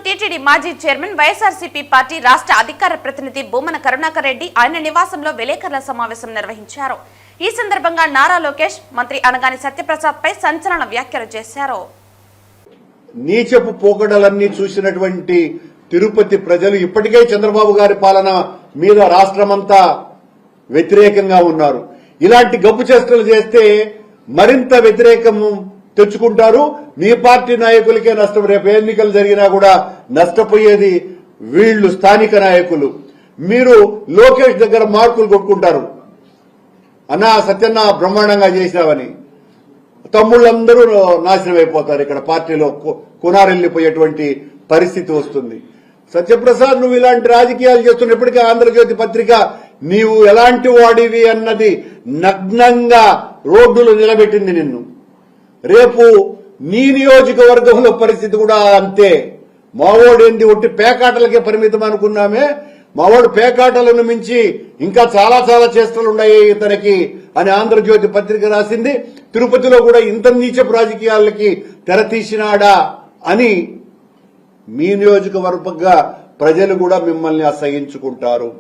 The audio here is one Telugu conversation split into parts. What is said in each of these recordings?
టీటీడీ మాజీ చైర్మన్ వైఎస్ఆర్సీపీ పార్టీ రాష్ట్ర అధికార ప్రతినిధి బూమన కరుణాకర్ రెడ్డి ఆయన నివాసంలో విలేకరుల సమావేశం నిర్వహించారు. ఈ సందర్భంగా నారా లోకేష్ మంత్రి అనగాని సత్యప్రసాద్ పై సంచలన వ్యాఖ్యలు చేశారు. నీచపు పోకడలన్నీ చూసినటువంటి తిరుపతి ప్రజలు ఇప్పటికే చంద్రబాబు గారి పాలన మీద రాష్ట్రమంతా వ్యతిరేకంగా ఉన్నారు. ఇలాంటి గబ్బు చేష్టలు చేస్తే మరింత వ్యతిరేకము తెచ్చుకుంటారు. మీ పార్టీ నాయకులకే నష్టం. రేపు ఎన్నికలు జరిగినా కూడా నష్టపోయేది వీళ్లు స్థానిక నాయకులు. మీరు లోకేష్ దగ్గర మార్కులు కొట్టుకుంటారు. అన్నా సత్యన్న బ్రహ్మాండంగా చేసినావని తమ్ముళ్ళందరూ నాశనం అయిపోతారు. ఇక్కడ పార్టీలో కునారెళ్లిపోయేటువంటి పరిస్థితి వస్తుంది. సత్యప్రసాద్, నువ్వు ఇలాంటి రాజకీయాలు చేస్తున్నప్పటికీ ఆంధ్రజ్యోతి పత్రిక నీవు ఎలాంటి వాడివి అన్నది నగ్నంగా రోడ్డులో నిలబెట్టింది నిన్ను. రేపు నీ నియోజకవర్గంలో పరిస్థితి కూడా అంతే. మావోడేంది ఒట్టి పేకాటలకే పరిమితం అనుకున్నామే, మావాడు పేకాటలను మించి ఇంకా చాలా చాలా చేష్టలున్నాయి ఇతనికి అని ఆంధ్రజ్యోతి పత్రిక రాసింది. తిరుపతిలో కూడా ఇంత నీచపు రాజకీయాలకి తెరతీసినాడా అని మీ నియోజకవర్గంగా ప్రజలు కూడా మిమ్మల్ని అసహించుకుంటారు.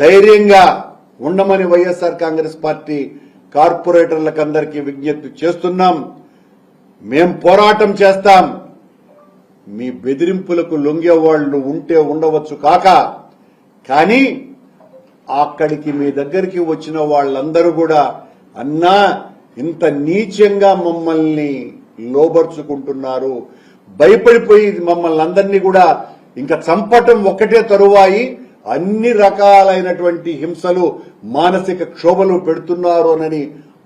ధైర్యంగా ఉండమని వైఎస్ఆర్ కాంగ్రెస్ పార్టీ కార్పొరేటర్లకు అందరికీ విజ్ఞప్తి చేస్తున్నాం. మేం పోరాటం చేస్తాం. మీ బెదిరింపులకు లొంగేవాళ్లు ఉంటే ఉండవచ్చు కానీ అక్కడికి మీ దగ్గరికి వచ్చిన వాళ్ళందరూ కూడా అన్నా ఇంత నీచంగా మమ్మల్ని లోబర్చుకుంటున్నారు, భయపడిపోయి మమ్మల్ని అందరినీ కూడా ఇంకా చంపటం ఒక్కటే తరువాయి అన్ని రకాలైనటువంటి హింసలు మానసిక క్షోభలు పెడుతున్నారు అని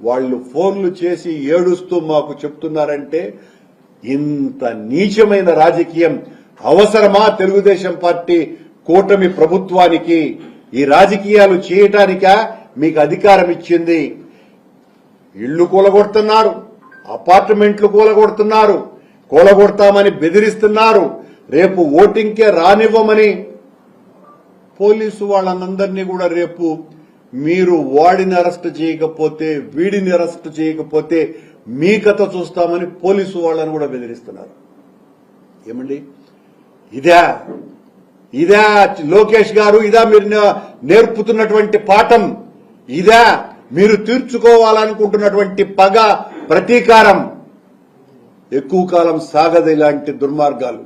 వాళ్ళు ఫోన్లు చేసి ఏడుస్తూ మాకు చెప్తున్నారంటే ఇంత నీచమైన రాజకీయం అవసరమా తెలుగుదేశం పార్టీ కూటమి ప్రభుత్వానికి? ఈ రాజకీయాలు చేయటానికా మీకు అధికారం ఇచ్చింది? ఇళ్లు కూలగొడుతున్నారు, అపార్ట్మెంట్లు కూలగొడుతున్నారు, కూలగొడతామని బెదిరిస్తున్నారు, రేపు ఓటింగ్కే రానివ్వమని పోలీసు వాళ్ళందరినీ కూడా రేపు మీరు వాడిని అరెస్ట్ చేయకపోతే వీడిని అరెస్ట్ చేయకపోతే మీ కథ చూస్తామని పోలీసు వాళ్ళని కూడా బెదిరిస్తున్నారు. ఏమండి ఇదా లోకేష్ గారు? ఇదా మీరు నేర్పుతున్నటువంటి పాఠం? ఇదా మీరు తీర్చుకోవాలనుకుంటున్నటువంటి పగ ప్రతీకారం? ఎక్కువ కాలం సాగదు ఇలాంటి దుర్మార్గాలు.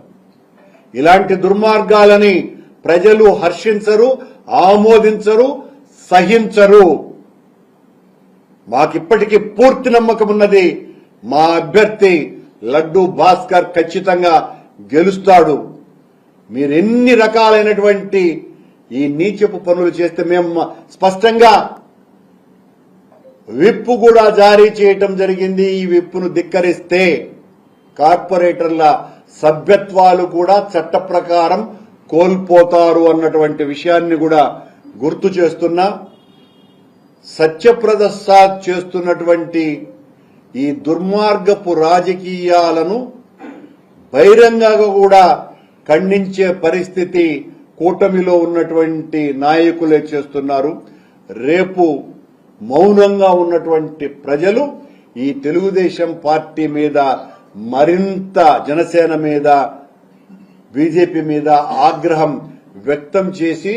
ఇలాంటి దుర్మార్గాలని ప్రజలు హర్షించరు, ఆమోదించరు, సహించరు. మాకిప్పటికీ పూర్తి నమ్మకం ఉన్నది. మా అభ్యర్థి లడ్డూ భాస్కర్ ఖచ్చితంగా గెలుస్తాడు. మీరెన్ని రకాలైనటువంటి ఈ నీచపు పనులు చేస్తే మేము స్పష్టంగా విప్పు కూడా జారీ చేయటం జరిగింది. ఈ విప్పును ధిక్కరిస్తే కార్పొరేటర్ల సభ్యత్వాలు కూడా చట్ట ప్రకారం కోల్పోతారు అన్నటువంటి విషయాన్ని కూడా గుర్తు చేస్తున్నా. సత్యప్రసాద్ చేస్తున్నటువంటి ఈ దుర్మార్గపు రాజకీయాలను బహిరంగంగా కూడా ఖండించే పరిస్థితి కూటమిలో ఉన్నటువంటి నాయకులే చేస్తున్నారు. రేపు మౌనంగా ఉన్నటువంటి ప్రజలు ఈ తెలుగుదేశం పార్టీ మీద మరింత, జనసేన మీద, బీజేపీ మీద ఆగ్రహం వ్యక్తం చేసి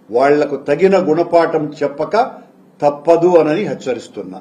వాళ్లకు తగిన గుణపాఠం చెప్పక తప్పదు అని హెచ్చరిస్తున్నా.